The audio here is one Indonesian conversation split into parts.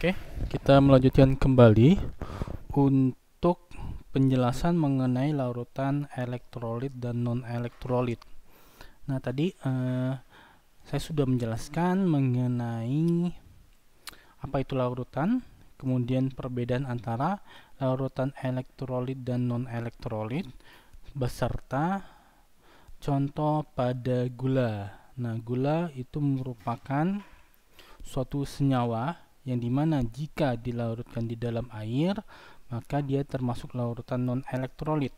Oke, kita melanjutkan kembali untuk penjelasan mengenai larutan elektrolit dan non-elektrolit. Nah, tadi saya sudah menjelaskan mengenai apa itu larutan, kemudian perbedaan antara larutan elektrolit dan non-elektrolit, beserta contoh pada gula. Nah, gula itu merupakan suatu senyawa yang dimana jika dilarutkan di dalam air maka dia termasuk larutan non-elektrolit.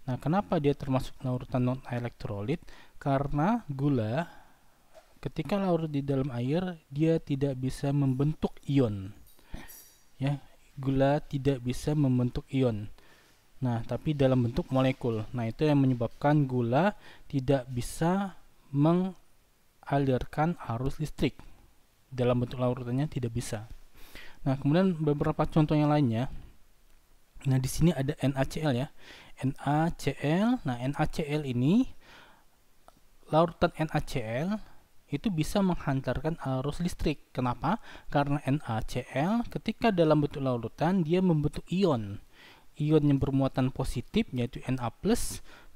Nah, kenapa dia termasuk larutan non-elektrolit? Karena gula ketika larut di dalam air dia tidak bisa membentuk ion. Ya, gula tidak bisa membentuk ion. Nah, tapi dalam bentuk molekul. Nah, itu yang menyebabkan gula tidak bisa mengalirkan arus listrik. Dalam bentuk larutannya tidak bisa. Nah, kemudian beberapa contoh yang lainnya. Nah, di sini ada NaCl ya. NaCl. Nah, NaCl ini larutan NaCl itu bisa menghantarkan arus listrik. Kenapa? Karena NaCl ketika dalam bentuk larutan dia membentuk ion. Ion yang bermuatan positif yaitu Na+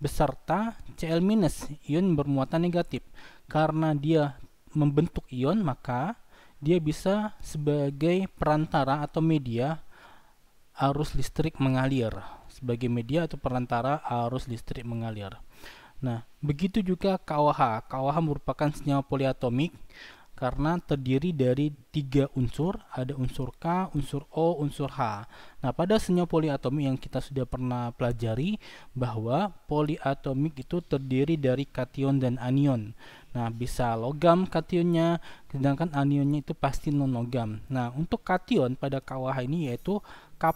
beserta Cl-, ion yang bermuatan negatif. Karena dia membentuk ion maka dia bisa sebagai perantara atau media arus listrik mengalir, sebagai media atau perantara arus listrik mengalir. Nah, begitu juga KOH. KOH merupakan senyawa poliatomik karena terdiri dari 3 unsur, ada unsur K, unsur O, unsur H. Nah, pada senyawa poliatomik yang kita sudah pernah pelajari bahwa poliatomik itu terdiri dari kation dan anion. Nah, bisa logam kationnya, sedangkan anionnya itu pasti non-logam. Nah, untuk kation pada KOH ini yaitu K+,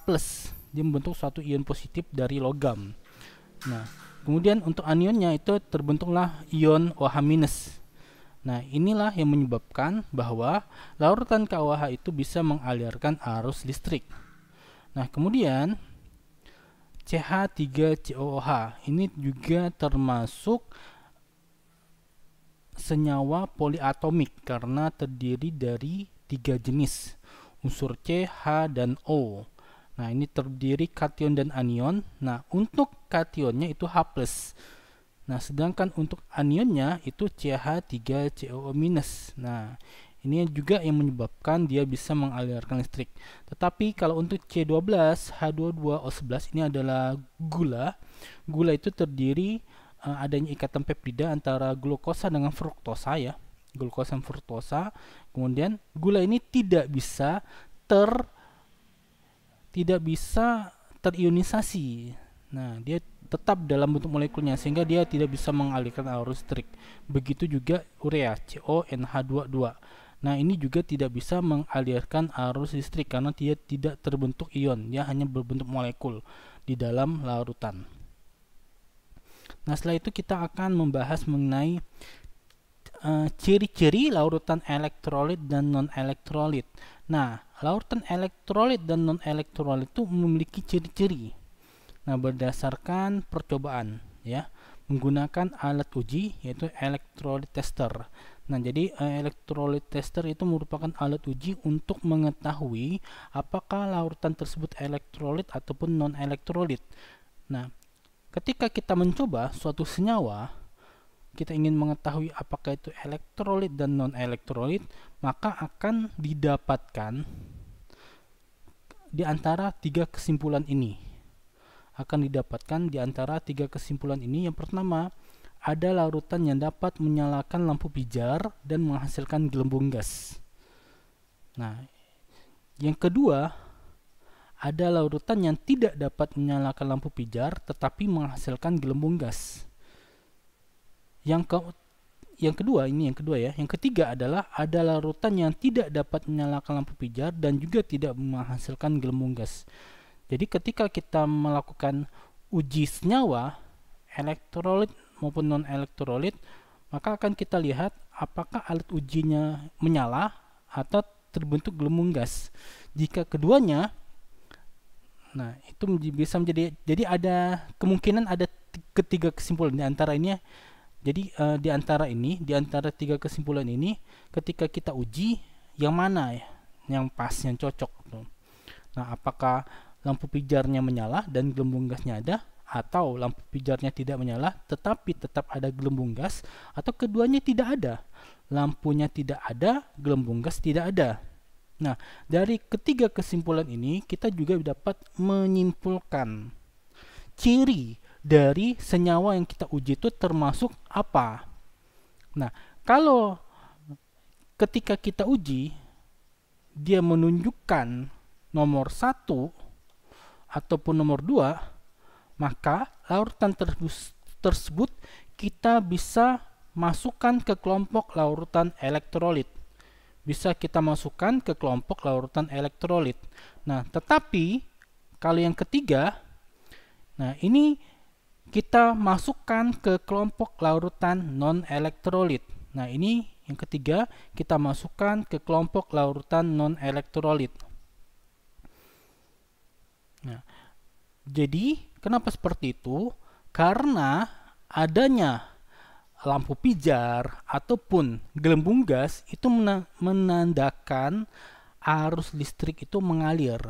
dia membentuk suatu ion positif dari logam. Nah, kemudian untuk anionnya itu terbentuklah ion OH-. Nah, inilah yang menyebabkan bahwa larutan KOH itu bisa mengalirkan arus listrik. Nah, kemudian CH3COOH ini juga termasuk senyawa poliatomik karena terdiri dari 3 jenis, unsur C, H, dan O. Nah, ini terdiri kation dan anion. Nah, untuk kationnya itu H+. Nah, sedangkan untuk anionnya itu CH3COO-. Nah, ini juga yang menyebabkan dia bisa mengalirkan listrik. Tetapi kalau untuk C12, H22O11 ini adalah gula. Gula itu terdiri adanya ikatan peptida antara glukosa dengan fruktosa ya. Glukosa dan fruktosa. Kemudian gula ini tidak bisa terionisasi. Nah, dia tetap dalam bentuk molekulnya sehingga dia tidak bisa mengalirkan arus listrik. Begitu juga urea CONH22. Nah, ini juga tidak bisa mengalirkan arus listrik karena dia tidak terbentuk ion, dia hanya berbentuk molekul di dalam larutan. Nah, setelah itu kita akan membahas mengenai ciri-ciri larutan elektrolit dan non-elektrolit. Nah, larutan elektrolit dan non-elektrolit itu memiliki ciri-ciri. Nah, berdasarkan percobaan ya, menggunakan alat uji yaitu electrolyte tester. Nah, jadi electrolyte tester itu merupakan alat uji untuk mengetahui apakah larutan tersebut elektrolit ataupun non-elektrolit. Nah, ketika kita mencoba suatu senyawa, kita ingin mengetahui apakah itu elektrolit dan non-elektrolit, maka akan didapatkan di antara 3 kesimpulan ini. Yang pertama, ada larutan yang dapat menyalakan lampu pijar dan menghasilkan gelembung gas. Nah, yang kedua, ada larutan yang tidak dapat menyalakan lampu pijar tetapi menghasilkan gelembung gas. Yang ketiga adalah ada larutan yang tidak dapat menyalakan lampu pijar dan juga tidak menghasilkan gelembung gas. Jadi ketika kita melakukan uji senyawa elektrolit maupun non-elektrolit, maka akan kita lihat apakah alat ujinya menyala atau terbentuk gelembung gas. Jika keduanya, nah itu bisa menjadi, jadi ada kemungkinan ada ketiga kesimpulan di antara ini. Jadi di antara 3 kesimpulan ini ketika kita uji yang mana ya? yang pas, yang cocok tuh. Nah, apakah lampu pijarnya menyala dan gelembung gasnya ada, atau lampu pijarnya tidak menyala tetapi tetap ada gelembung gas, atau keduanya tidak ada, lampunya tidak ada, gelembung gas tidak ada. Nah, dari ketiga kesimpulan ini kita juga dapat menyimpulkan ciri dari senyawa yang kita uji itu termasuk apa. Nah, kalau ketika kita uji dia menunjukkan nomor 1 ataupun nomor 2, maka larutan tersebut kita bisa masukkan ke kelompok larutan elektrolit. Bisa kita masukkan ke kelompok larutan elektrolit. Nah, tetapi kalau yang ketiga, nah ini kita masukkan ke kelompok larutan non-elektrolit. Nah, ini yang ketiga, kita masukkan ke kelompok larutan non-elektrolit. Nah, jadi kenapa seperti itu? Karena adanya lampu pijar ataupun gelembung gas itu menandakan arus listrik itu mengalir.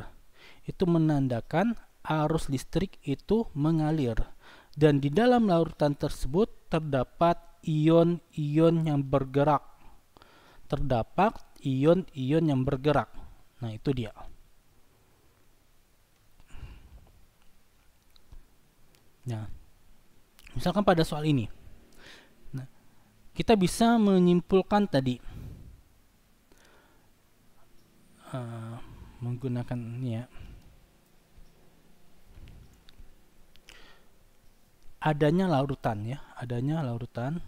Itu menandakan arus listrik itu mengalir. Dan di dalam larutan tersebut terdapat ion-ion yang bergerak. Terdapat ion-ion yang bergerak. Nah, itu dia. Nah, misalkan pada soal ini, nah, kita bisa menyimpulkan tadi menggunakan ini ya, adanya larutan ya, adanya larutan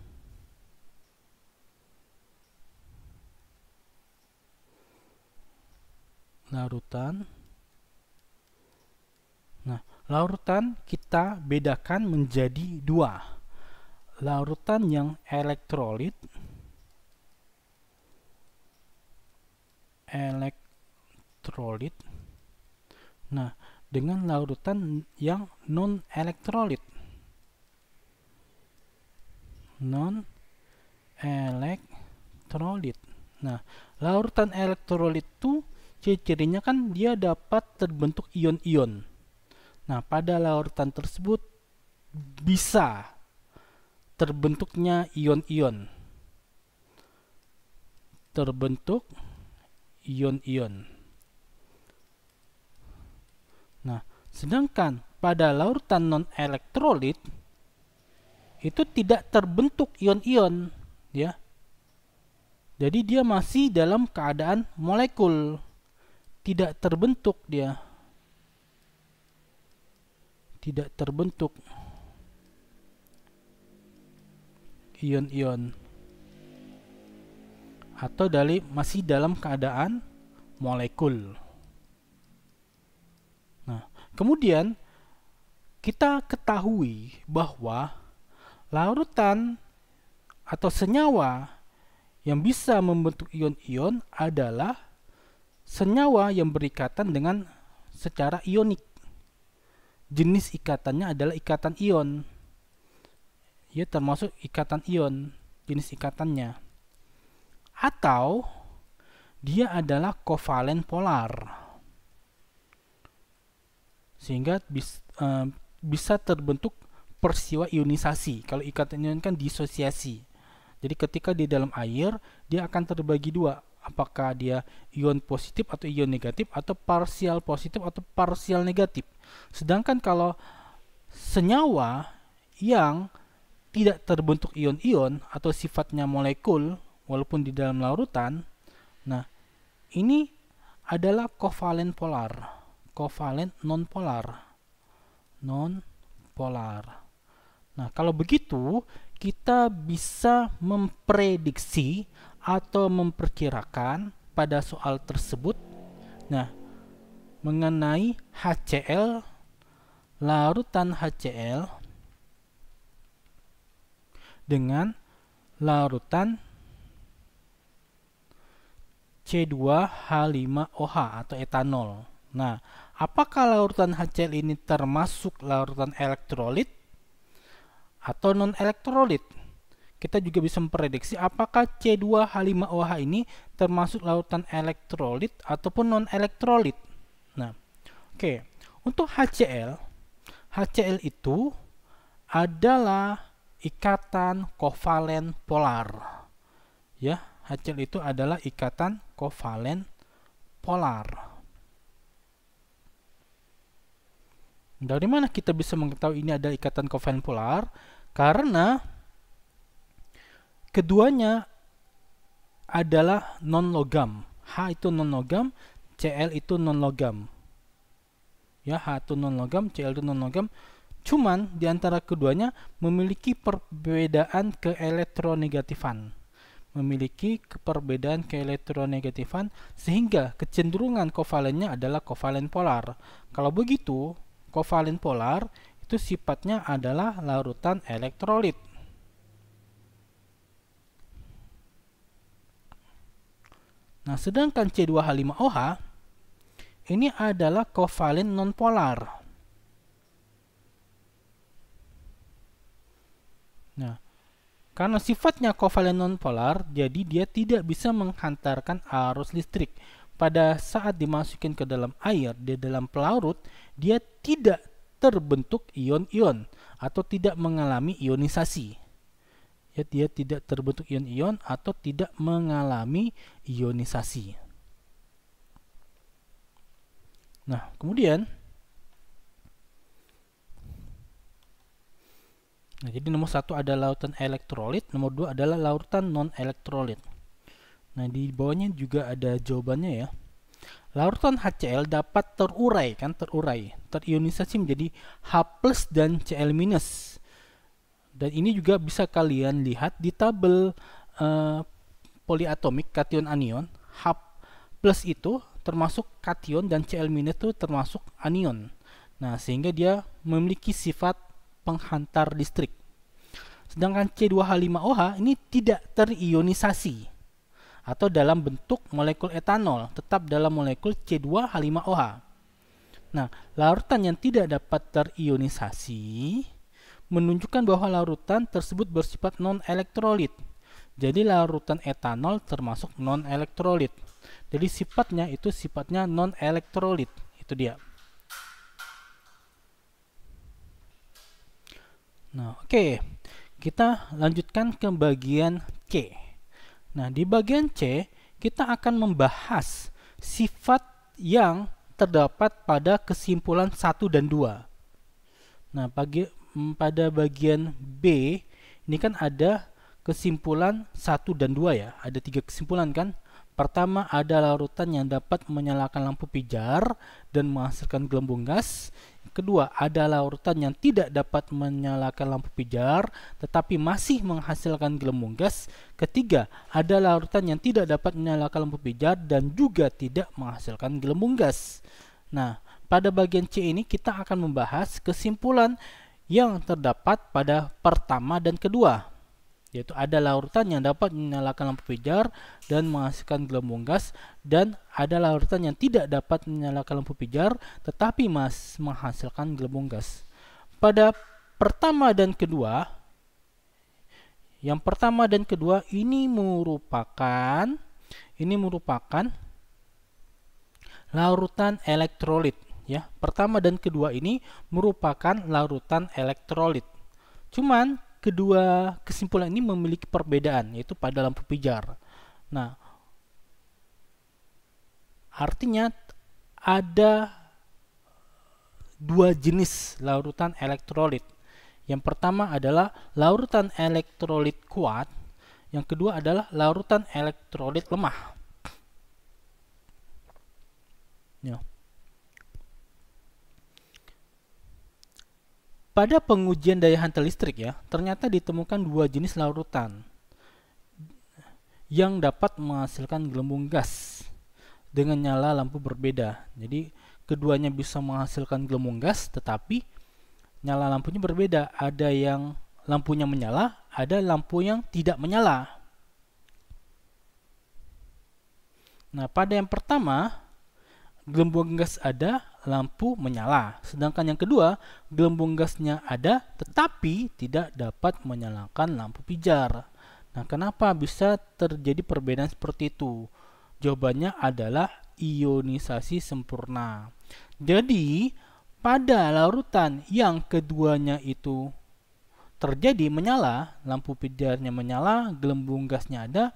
Nah, larutan kita bedakan menjadi dua. Larutan yang elektrolit, nah, dengan larutan yang non-elektrolit, Nah, larutan elektrolit itu ciri-cirinya kan dia dapat terbentuk ion-ion. Nah, pada larutan tersebut bisa terbentuknya ion-ion. Terbentuk ion-ion. Nah, sedangkan pada larutan non-elektrolit itu tidak terbentuk ion-ion, ya. Jadi dia masih dalam keadaan molekul. Tidak terbentuk dia. Tidak terbentuk ion-ion, atau masih dalam keadaan molekul. Nah, kemudian kita ketahui bahwa larutan atau senyawa yang bisa membentuk ion-ion adalah senyawa yang berikatan dengan secara ionik. Jenis ikatannya adalah ikatan ion. Ya, termasuk ikatan ion, jenis ikatannya. Atau dia adalah kovalen polar. Sehingga bisa terbentuk peristiwa ionisasi. Kalau ikatan ion kan disosiasi. Jadi ketika di dalam air, dia akan terbagi dua. Apakah dia ion positif atau ion negatif, atau parsial positif atau parsial negatif. Sedangkan kalau senyawa yang tidak terbentuk ion-ion atau sifatnya molekul walaupun di dalam larutan, nah ini adalah kovalen polar, kovalen non-polar. Nah, kalau begitu kita bisa memprediksi atau memperkirakan pada soal tersebut, nah, mengenai HCl, larutan HCl dengan larutan C2H5OH atau etanol. Nah, apakah larutan HCl ini termasuk larutan elektrolit atau non-elektrolit? kita juga bisa memprediksi apakah C2H5OH ini termasuk larutan elektrolit ataupun non-elektrolit. Nah, oke. Untuk HCl, HCl itu adalah ikatan kovalen polar. Ya, HCl itu adalah ikatan kovalen polar. Dari mana kita bisa mengetahui ini adalah ikatan kovalen polar? Karena keduanya adalah non-logam. H itu non-logam, Cl itu non-logam. Ya, H itu non-logam, Cl itu non-logam. Cuman di antara keduanya memiliki perbedaan keelektronegatifan. Sehingga kecenderungan kovalennya adalah kovalen polar. Kalau begitu, kovalen polar itu sifatnya adalah larutan elektrolit. Nah, sedangkan C2H5OH ini adalah kovalen nonpolar. Nah, karena sifatnya kovalen nonpolar, jadi dia tidak bisa menghantarkan arus listrik. Pada saat dimasukkan ke dalam air, di dalam pelarut, dia tidak terbentuk ion-ion atau tidak mengalami ionisasi. Ya, dia tidak terbentuk ion-ion atau tidak mengalami ionisasi. Nah, kemudian jadi nomor 1 adalah lautan elektrolit, nomor 2 adalah lautan non-elektrolit. Nah, di bawahnya juga ada jawabannya ya. Larutan HCl dapat terionisasi menjadi H+ dan Cl-. Dan ini juga bisa kalian lihat di tabel poliatomik kation anion. H+ itu termasuk kation dan Cl- itu termasuk anion. Nah, sehingga dia memiliki sifat penghantar listrik. Sedangkan C2H5OH ini tidak terionisasi atau dalam bentuk molekul etanol, tetap dalam molekul C2H5OH. Nah, larutan yang tidak dapat terionisasi menunjukkan bahwa larutan tersebut bersifat non-elektrolit. Jadi larutan etanol termasuk non-elektrolit. Jadi sifatnya non-elektrolit. Itu dia. Nah, oke. Kita lanjutkan ke bagian C. Nah, di bagian C kita akan membahas sifat yang terdapat pada kesimpulan 1 dan 2. Nah, pada bagian B ini kan ada kesimpulan 1 dan 2 ya. Ada 3 kesimpulan kan? Pertama, ada larutan yang dapat menyalakan lampu pijar dan menghasilkan gelembung gas. Kedua, ada larutan yang tidak dapat menyalakan lampu pijar tetapi masih menghasilkan gelembung gas. Ketiga, ada larutan yang tidak dapat menyalakan lampu pijar dan juga tidak menghasilkan gelembung gas. Nah, pada bagian C ini kita akan membahas kesimpulan yang terdapat pada pertama dan kedua, yaitu ada larutan yang dapat menyalakan lampu pijar dan menghasilkan gelembung gas, dan ada larutan yang tidak dapat menyalakan lampu pijar tetapi masih menghasilkan gelembung gas. Pada pertama dan kedua, yang pertama dan kedua ini merupakan larutan elektrolit ya. Pertama dan kedua ini merupakan larutan elektrolit. Cuman kedua kesimpulan ini memiliki perbedaan, yaitu pada lampu pijar. Nah, artinya ada dua jenis larutan elektrolit. Yang pertama adalah larutan elektrolit kuat, yang kedua adalah larutan elektrolit lemah. Ya. Pada pengujian daya hantar listrik ya, ternyata ditemukan dua jenis larutan yang dapat menghasilkan gelembung gas dengan nyala lampu berbeda. Jadi keduanya bisa menghasilkan gelembung gas, tetapi nyala lampunya berbeda. Ada yang lampunya menyala, ada lampu yang tidak menyala. Nah, pada yang pertama gelembung gas ada, lampu menyala. Sedangkan yang kedua, gelembung gasnya ada tetapi tidak dapat menyalakan lampu pijar. Nah, kenapa bisa terjadi perbedaan seperti itu? Jawabannya adalah ionisasi sempurna. Jadi, pada larutan yang keduanya itu terjadi menyala, lampu pijarnya menyala, gelembung gasnya ada.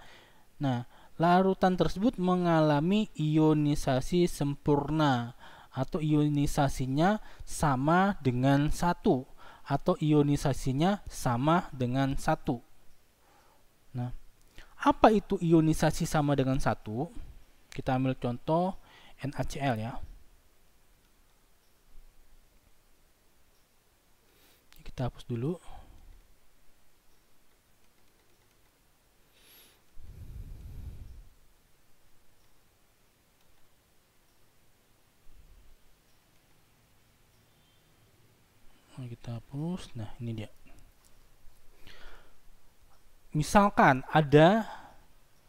Nah, larutan tersebut mengalami ionisasi sempurna atau ionisasinya sama dengan 1 atau ionisasinya sama dengan 1. Nah, apa itu ionisasi sama dengan 1? Kita ambil contoh NaCl ya. Kita hapus dulu. Kita hapus. Nah, ini dia. Misalkan ada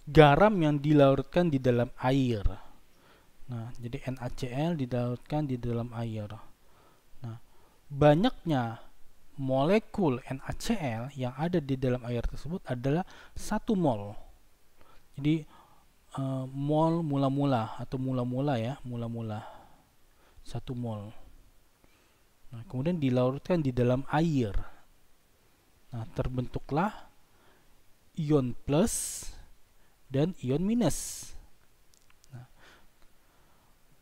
garam yang dilarutkan di dalam air. Nah, jadi NaCl dilarutkan di dalam air. Nah, banyaknya molekul NaCl yang ada di dalam air tersebut adalah 1 mol. Jadi mol mula-mula atau mula-mula ya, mula-mula 1 mol. Nah, kemudian dilarutkan di dalam air. Nah, terbentuklah ion plus dan ion minus. Nah,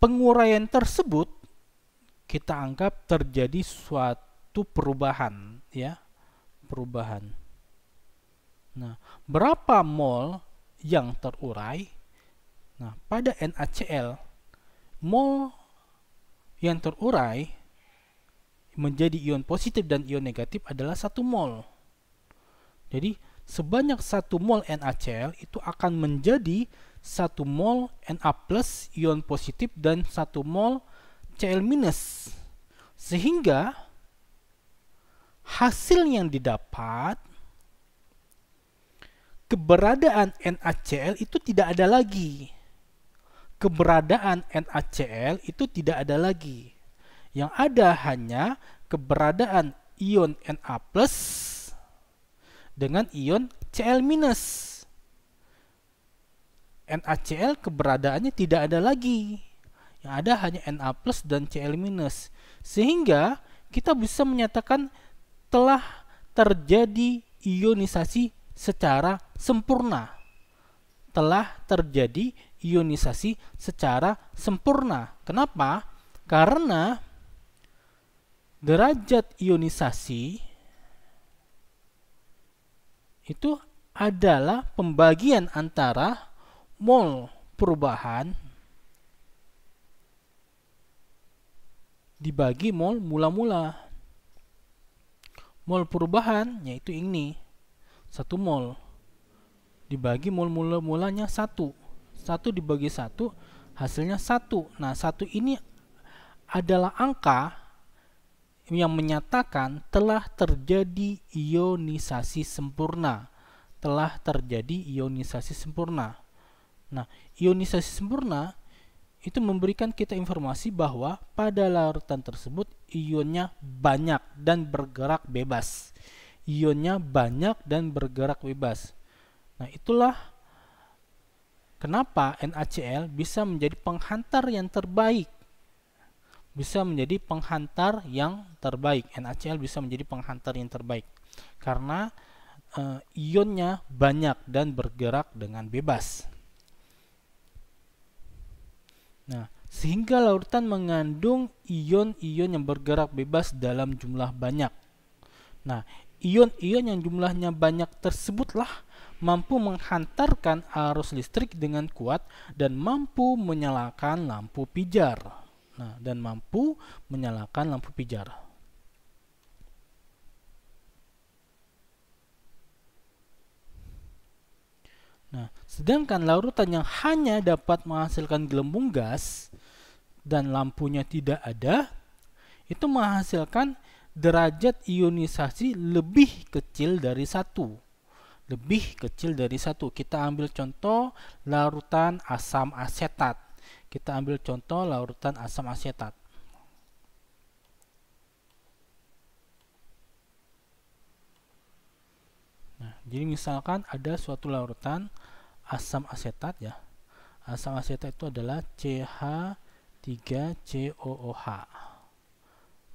penguraian tersebut kita anggap terjadi suatu perubahan ya, perubahan. Nah, berapa mol yang terurai? Nah, pada NaCl mol yang terurai menjadi ion positif dan ion negatif adalah 1 mol. Jadi sebanyak 1 mol NaCl itu akan menjadi 1 mol Na plus ion positif dan 1 mol Cl minus. Sehingga hasil yang didapat, keberadaan NaCl itu tidak ada lagi. Keberadaan NaCl itu tidak ada lagi. Yang ada hanya keberadaan ion Na plus dengan ion Cl minus. NaCl keberadaannya tidak ada lagi. Yang ada hanya Na plus dan Cl minus. Sehingga kita bisa menyatakan telah terjadi ionisasi secara sempurna. Telah terjadi ionisasi secara sempurna. Kenapa? Karena derajat ionisasi itu adalah pembagian antara mol perubahan dibagi mol mula-mula. Mol perubahan yaitu ini 1 mol dibagi mol mula-mulanya 1. 1 dibagi 1 hasilnya 1. Nah, 1 ini adalah angka yang menyatakan telah terjadi ionisasi sempurna. Telah terjadi ionisasi sempurna. Nah, ionisasi sempurna itu memberikan kita informasi bahwa pada larutan tersebut ionnya banyak dan bergerak bebas. Ionnya banyak dan bergerak bebas. Nah, itulah kenapa NaCl bisa menjadi penghantar yang terbaik. Bisa menjadi penghantar yang terbaik. NaCl bisa menjadi penghantar yang terbaik karena ionnya banyak dan bergerak dengan bebas. Nah, sehingga larutan mengandung ion-ion yang bergerak bebas dalam jumlah banyak. Nah, ion-ion yang jumlahnya banyak tersebutlah mampu menghantarkan arus listrik dengan kuat dan mampu menyalakan lampu pijar. Nah, dan mampu menyalakan lampu pijar. Nah, sedangkan larutan yang hanya dapat menghasilkan gelembung gas dan lampunya tidak ada, itu menghasilkan derajat ionisasi lebih kecil dari 1. Lebih kecil dari 1. Kita ambil contoh larutan asam asetat. Kita ambil contoh larutan asam asetat. Jadi misalkan ada suatu larutan asam asetat ya. Asam asetat itu adalah CH3COOH.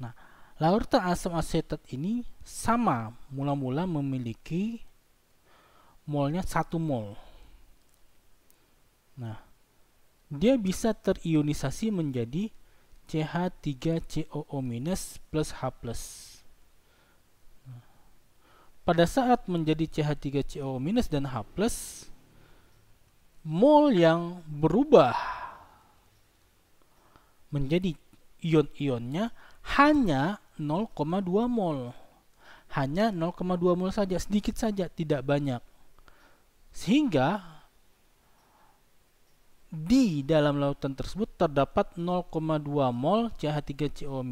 Nah, larutan asam asetat ini sama, mula-mula memiliki molnya 1 mol. Nah, dia bisa terionisasi menjadi CH3COO- plus H+. Pada saat menjadi CH3COO- dan H+, mol yang berubah menjadi ion-ionnya hanya 0,2 mol. Hanya 0,2 mol saja, sedikit saja, tidak banyak. Sehingga di dalam lautan tersebut terdapat 0,2 mol CH3COO-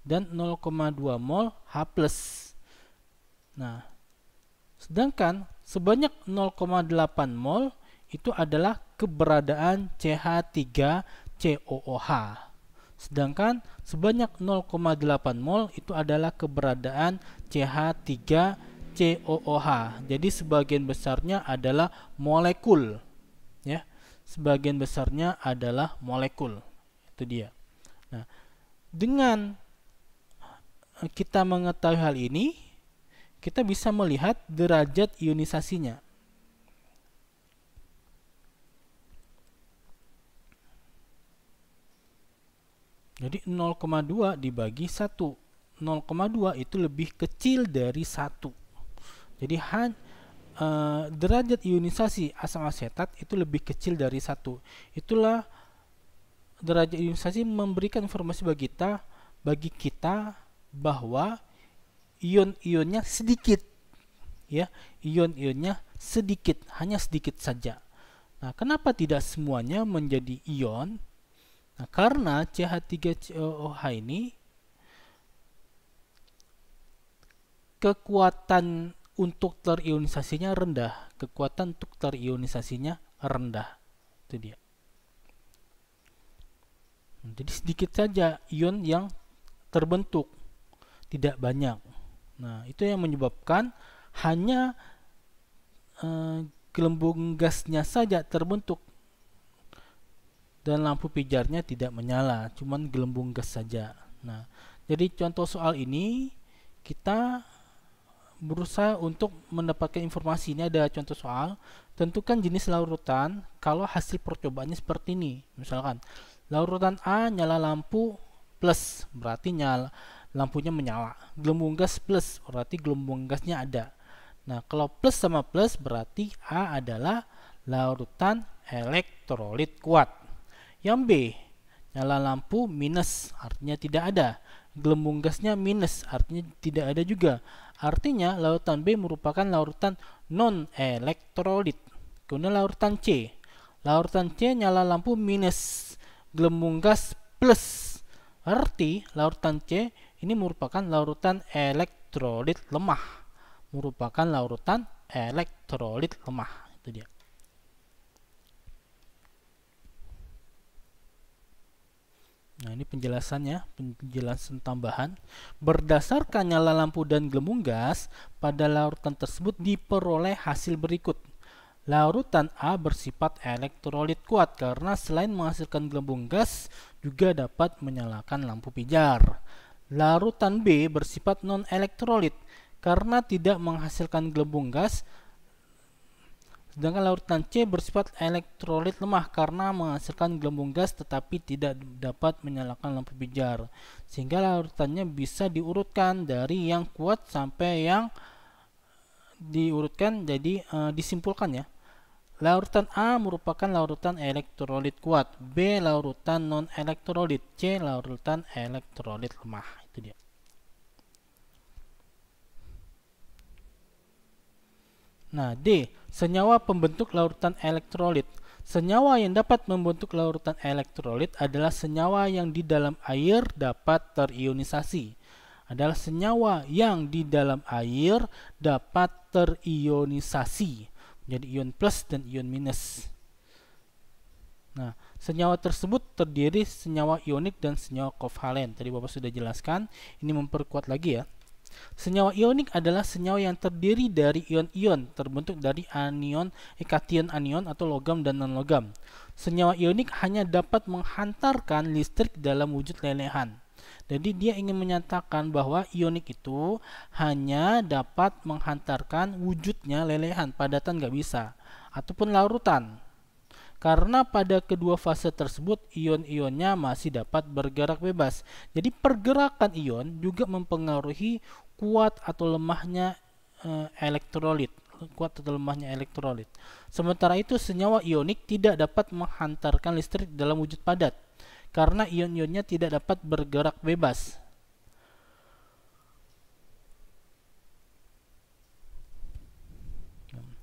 dan 0,2 mol H+. Nah, sedangkan sebanyak 0,8 mol itu adalah keberadaan CH3COOH. Sedangkan sebanyak 0,8 mol itu adalah keberadaan CH3COOH. Jadi sebagian besarnya adalah molekul, ya. Sebagian besarnya adalah molekul. Itu dia. Nah, dengan kita mengetahui hal ini, kita bisa melihat derajat ionisasinya. Jadi 0,2 dibagi 1. 0,2 itu lebih kecil dari 1. Jadi derajat ionisasi asam asetat itu lebih kecil dari 1. Itulah derajat ionisasi memberikan informasi bagi kita bahwa ion-ionnya sedikit, ya, ion-ionnya sedikit, hanya sedikit saja. Nah, kenapa tidak semuanya menjadi ion? Nah, karena CH3COOH ini kekuatan untuk terionisasinya rendah, kekuatan untuk terionisasinya rendah. Itu dia. Jadi sedikit saja ion yang terbentuk, tidak banyak. Nah, itu yang menyebabkan hanya gelembung gasnya saja terbentuk dan lampu pijarnya tidak menyala, cuman gelembung gas saja. Nah, jadi contoh soal ini kita berusaha untuk mendapatkan informasi. Ini ada contoh soal, tentukan jenis larutan kalau hasil percobaannya seperti ini. Misalkan larutan A nyala lampu plus, berarti lampunya menyala. Gelembung gas plus, berarti gelembung gasnya ada. Nah, kalau plus sama plus berarti A adalah larutan elektrolit kuat. Yang B, nyala lampu minus, artinya tidak ada. Gelembung gasnya minus, artinya tidak ada juga. Artinya larutan B merupakan larutan non-elektrolit. Kemudian larutan C. Larutan C nyala lampu minus, gelembung gas plus. Arti larutan C ini merupakan larutan elektrolit lemah. Merupakan larutan elektrolit lemah. Itu dia. Nah, ini penjelasannya, penjelasan tambahan. Berdasarkan nyala lampu dan gelembung gas, pada larutan tersebut diperoleh hasil berikut. Larutan A bersifat elektrolit kuat karena selain menghasilkan gelembung gas, juga dapat menyalakan lampu pijar. Larutan B bersifat non-elektrolit karena tidak menghasilkan gelembung gas, sedangkan larutan C bersifat elektrolit lemah karena menghasilkan gelembung gas tetapi tidak dapat menyalakan lampu pijar. Sehingga larutannya bisa diurutkan dari yang kuat sampai yang diurutkan, jadi disimpulkan ya. Larutan A merupakan larutan elektrolit kuat, B larutan non-elektrolit, C larutan elektrolit lemah. Itu dia. Nah, D, senyawa pembentuk larutan elektrolit. Senyawa yang dapat membentuk larutan elektrolit adalah senyawa yang di dalam air dapat terionisasi. Adalah senyawa yang di dalam air dapat terionisasi menjadi ion plus dan ion minus. Nah, senyawa tersebut terdiri senyawa ionik dan senyawa kovalen. Tadi Bapak sudah jelaskan, ini memperkuat lagi ya. Senyawa ionik adalah senyawa yang terdiri dari ion-ion terbentuk dari kation anion atau logam dan non-logam. Senyawa ionik hanya dapat menghantarkan listrik dalam wujud lelehan. Jadi dia ingin menyatakan bahwa ionik itu hanya dapat menghantarkan wujudnya lelehan, padatan nggak bisa, ataupun larutan. Karena pada kedua fase tersebut ion-ionnya masih dapat bergerak bebas. Jadi pergerakan ion juga mempengaruhi kuat atau lemahnya elektrolit. Sementara itu senyawa ionik tidak dapat menghantarkan listrik dalam wujud padat karena ion-ionnya tidak dapat bergerak bebas.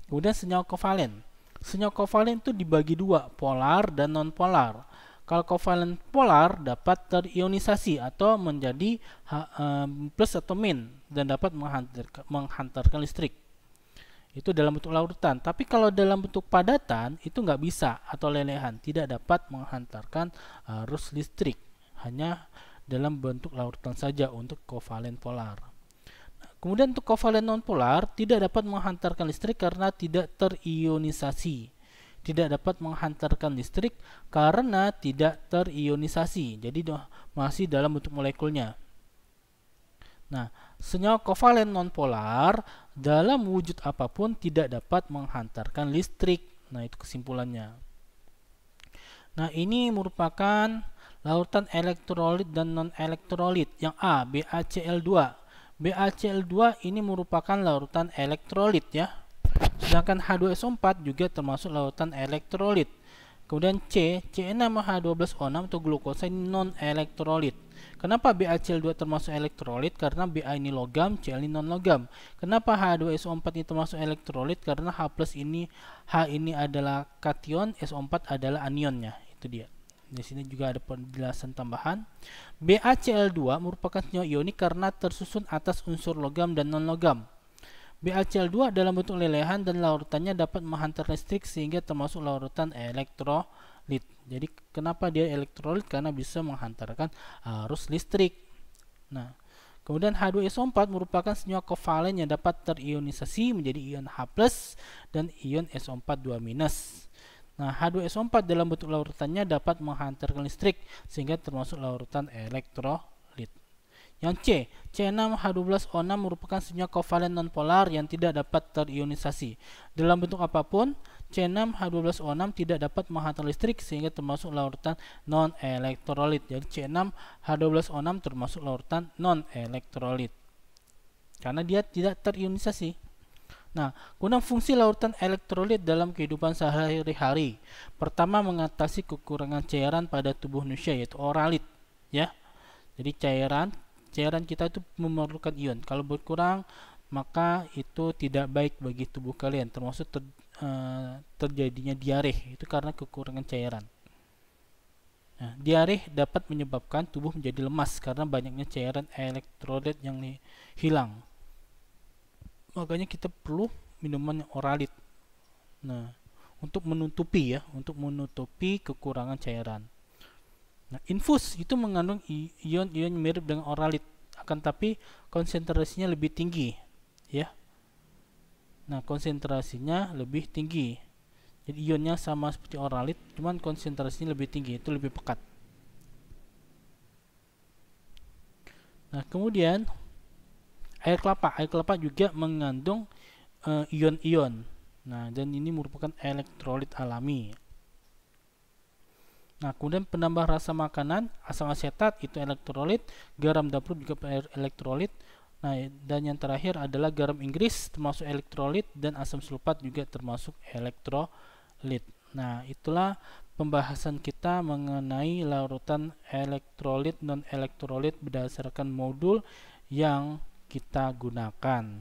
Kemudian senyawa kovalen. Senyawa kovalen itu dibagi dua, polar dan non-polar. Kalau kovalen polar dapat terionisasi atau menjadi plus atau min dan dapat menghantarkan listrik. Itu dalam bentuk larutan. Tapi kalau dalam bentuk padatan itu nggak bisa atau lelehan, tidak dapat menghantarkan arus listrik. Hanya dalam bentuk larutan saja untuk kovalen polar. Kemudian untuk kovalen nonpolar tidak dapat menghantarkan listrik karena tidak terionisasi. Tidak dapat menghantarkan listrik karena tidak terionisasi. Jadi masih dalam bentuk molekulnya. Nah, senyawa kovalen nonpolar dalam wujud apapun tidak dapat menghantarkan listrik. Nah, itu kesimpulannya. Nah, ini merupakan larutan elektrolit dan non-elektrolit. Yang A, BaCl2. BaCl2 ini merupakan larutan elektrolit ya. Sedangkan H2SO4 juga termasuk larutan elektrolit. Kemudian C, C6H12O6 atau glukosa ini non-elektrolit. Kenapa BaCl2 termasuk elektrolit? Karena Ba ini logam, Cl ini non-logam. Kenapa H2SO4 ini termasuk elektrolit? Karena H ini adalah kation, SO4 adalah anionnya. Itu dia. Di sini juga ada penjelasan tambahan. BaCl2 merupakan senyawa ionik karena tersusun atas unsur logam dan non-logam. BaCl2 dalam bentuk lelehan dan larutannya dapat menghantar listrik sehingga termasuk larutan elektrolit. Jadi kenapa dia elektrolit? Karena bisa menghantarkan arus listrik. Nah, kemudian H2SO4 merupakan senyawa kovalen yang dapat terionisasi menjadi ion H+ dan ion SO4 2-. Nah, H2SO4 dalam bentuk larutannya dapat menghantarkan listrik sehingga termasuk larutan elektrolit. Yang C, C6H12O6 merupakan senyawa kovalen nonpolar yang tidak dapat terionisasi. Dalam bentuk apapun, C6H12O6 tidak dapat menghantar listrik sehingga termasuk larutan non-elektrolit. Jadi C6H12O6 termasuk larutan non-elektrolit karena dia tidak terionisasi. Nah, guna fungsi larutan elektrolit dalam kehidupan sehari-hari. Pertama, mengatasi kekurangan cairan pada tubuh manusia yaitu oralit, ya. Jadi cairan kita itu memerlukan ion. Kalau berkurang, maka itu tidak baik bagi tubuh kalian, termasuk terjadinya diare. Itu karena kekurangan cairan. Nah, diare dapat menyebabkan tubuh menjadi lemas karena banyaknya cairan elektrolit yang hilang. Makanya kita perlu minuman yang oralit. Nah, untuk menutupi kekurangan cairan. Nah, infus itu mengandung ion-ion mirip dengan oralit, akan tapi konsentrasinya lebih tinggi, ya. Nah, konsentrasinya lebih tinggi. Jadi ionnya sama seperti oralit, cuman konsentrasinya lebih tinggi, itu lebih pekat. Nah, kemudian air kelapa juga mengandung ion-ion. Nah, dan ini merupakan elektrolit alami. Nah, kemudian penambah rasa makanan, asam asetat itu elektrolit, garam dapur juga elektrolit. Nah, dan yang terakhir adalah garam Inggris termasuk elektrolit dan asam sulfat juga termasuk elektrolit. Nah, itulah pembahasan kita mengenai larutan elektrolit non elektrolit berdasarkan modul yang kita gunakan.